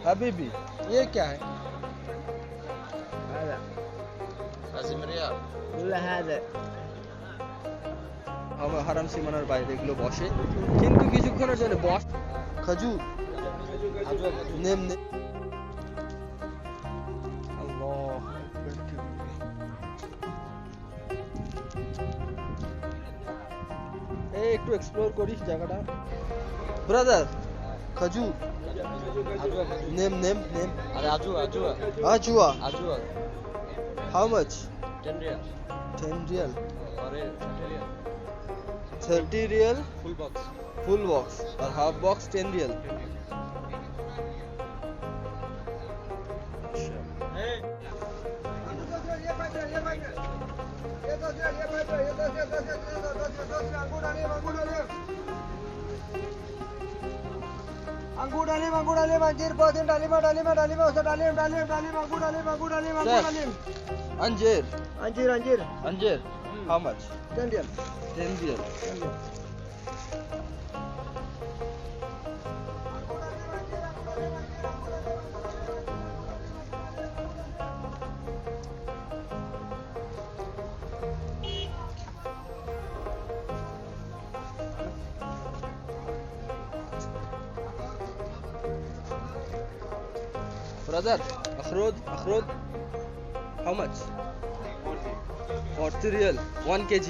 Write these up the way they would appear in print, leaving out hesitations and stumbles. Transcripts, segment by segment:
हबीबी ये क्या है? هذا 10 ريال ولا هذا আমার হারাম সীমানার বাইরে এগুলো বসে, কিন্তু কিছুক্ষণের জন্য খাজুর নেম নেম আল্লাহ এই একটু এক্সপ্লোর করিস জায়গাটা ব্রাদার। খাজুর name name name هذا عجوة আজুয়া عجوة how much? 10 ريال 10 Real, 30 ريال 30 Real فول بوكس full box, R half box 10 Real. अंगूर डालिम अंजीर पौधे डालिम उसे डालिम अंगूर डालिम अंजीर अंजीर अंजीर how much? 10 real 10 Real. Brother, akhrud, how much? 40 real, 1 kg.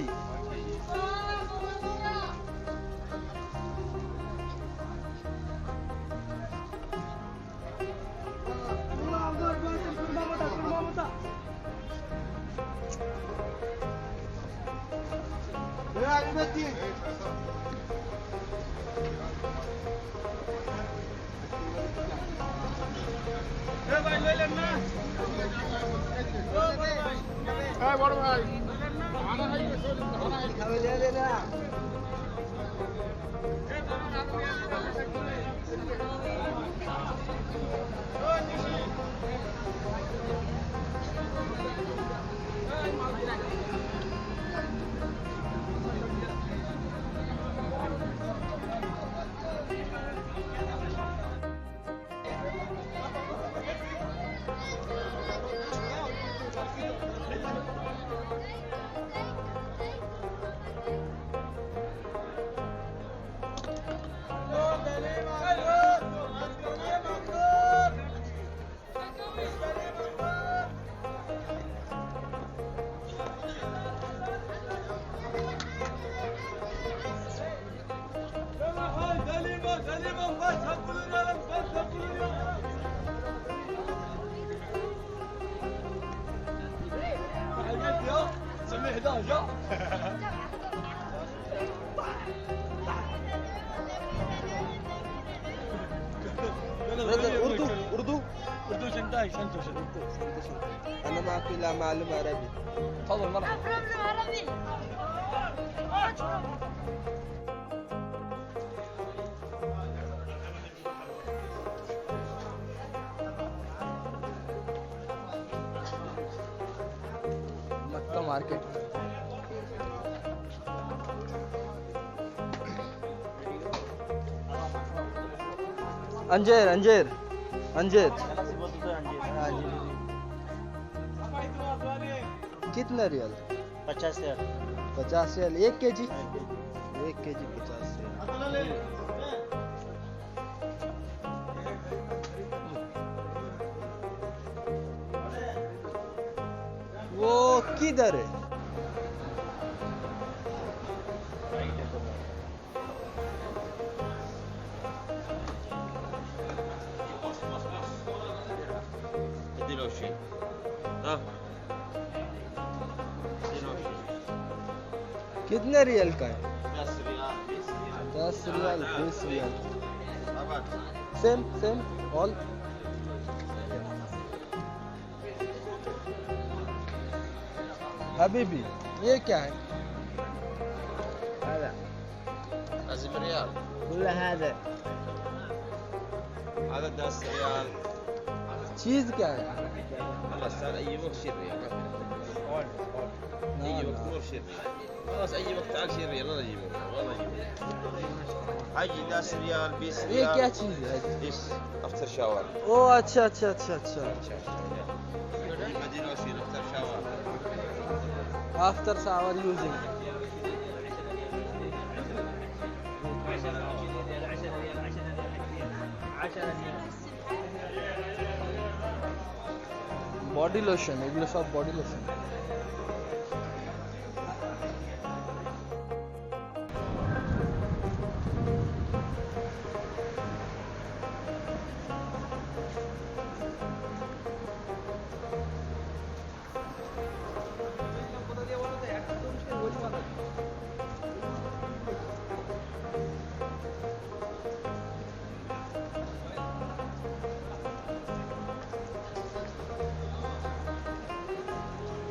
Urdu شنتاي أنا ما في لا معلومة عربي. تفضل مرحبا Mecca market. अंजीर अंजीर अंजीर कितना real? 50 real 50 real 1 KG 1 KG 50 real. वो किधर है? اديله شيء ها कितने रियल का है? 10 ريال 10 रियल 20 रियल ابد सेम ऑल। हबीबी ये क्या है? هذا 10 ريال ولا هذا هذا 10 ريال चीज क्या है? خلاص هذا اي 20 ريال يجي وقت نور شير خلاص اي وقت تعال شير ريال انا اجيبه والله اجيبه حاجي 10 ريال 20 ये क्या ريال चीज है? ايش افتر شاور ओ अच्छा अच्छा अच्छा अच्छा مدينه وشير افتر شاور after shower using body lotion, এগুলো সব বডি লোশন।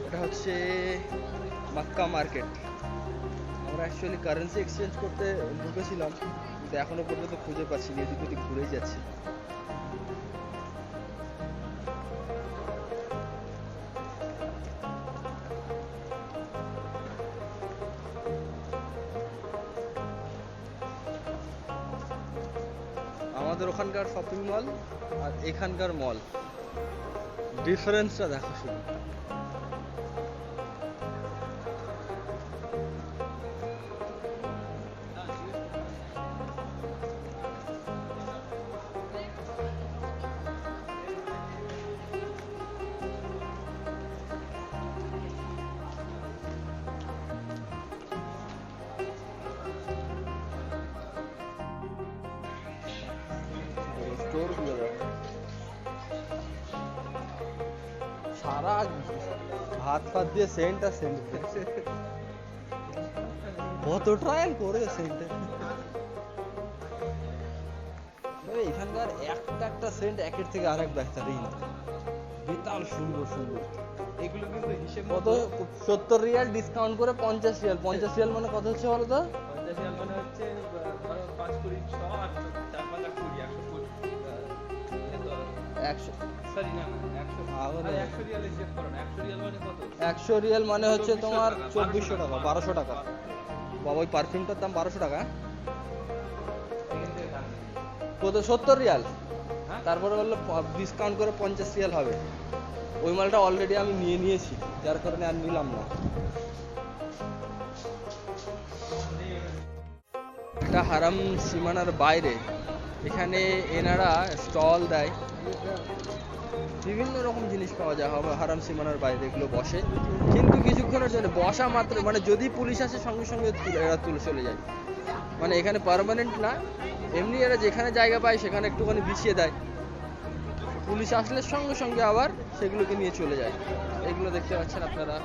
এটা হচ্ছে মাক্কা মার্কেট। আমরা অ্যাকচুয়ালি কারেন্সি এক্সচেঞ্জ করতে ঢুকেছিলাম, কিন্তু এখনো পর্যন্ত খুঁজে পাচ্ছি না, এদিক ওদিক ঘুরেই যাচ্ছি। আমাদের ওখানকার শপিং মল আর এখানকার মল, ডিফারেন্সটা দেখো শুধু। স্টোরগুলো দেখো, সারা হাত ফাত দিয়ে সেন্ট আর সেন্ট, কত ট্রায়াল করে সেন্টে। এখানকার একটা একটা সেন্ট একের থেকে আরেক বেহতারিন, বিতাল সুন্দর সুন্দর। এগুলো কিন্তু হিসেব কত 70 রিয়াল ডিসকাউন্ট করে 50 রিয়াল। 50 রিয়াল মানে কত হচ্ছে বলো তো? 50 রিয়াল মানে হচ্ছে ধরো 5 কুড়ি 100 আর 4 5 20 100 সরি না 100 আরে 100 রিয়াল হিসেব করো না। 100 রিয়াল মানে কত? 100 রিয়াল মানে হচ্ছে 2400 তোমার টাকা, 2400 টাকা, 1200 টাকা। বাবা ওই পারফিউমটার দাম 1200 টাকা। এখান থেকে দাম নেই। কত 70 রিয়াল, হ্যাঁ? তারপরে বললো ডিসকাউন্ট করে 50 রিয়াল হবে। ওই মালটা অলরেডি আমি নিয়ে নিয়েছি, যার কারণে আর নিলাম না। এটা হারাম সীমানার বাইরে, এখানে এনারা স্টল দেয়, বিভিন্ন রকম জিনিস পাওয়া যায় হারাম সীমানার বাইরে। এগুলো বসে, কিন্তু কিছুক্ষণের জন্য বসা মাত্র, মানে যদি পুলিশ আসে সঙ্গে সঙ্গে এরা তুলে চলে যায়। মানে এখানে পার্মানেন্ট না, এমনি এরা যেখানে জায়গা পায় সেখানে একটুখানি বিছিয়ে দেয়, পুলিশ আসলে সঙ্গে সঙ্গে আবার সেগুলোকে নিয়ে চলে যায়। এগুলো দেখতে পাচ্ছেন আপনারা।